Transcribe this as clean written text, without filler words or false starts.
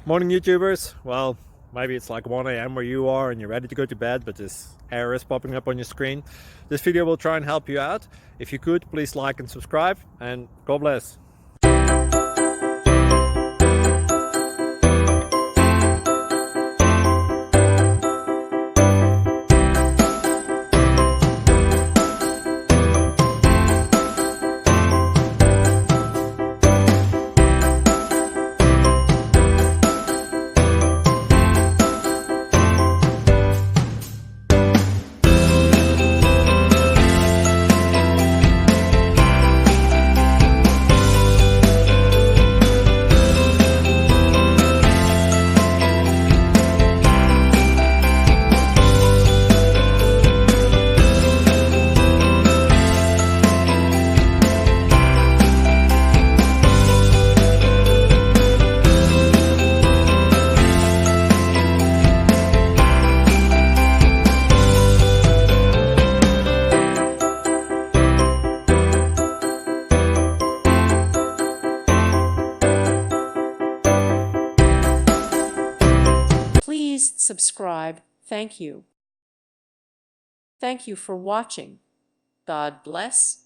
Morning YouTubers. Well, maybe it's like 1 a.m. where you are and you're ready to go to bed, but this error is popping up on your screen. This video will try and help you out. If you could, please like and subscribe, and God bless. Please subscribe. Thank you. Thank you for watching. God bless.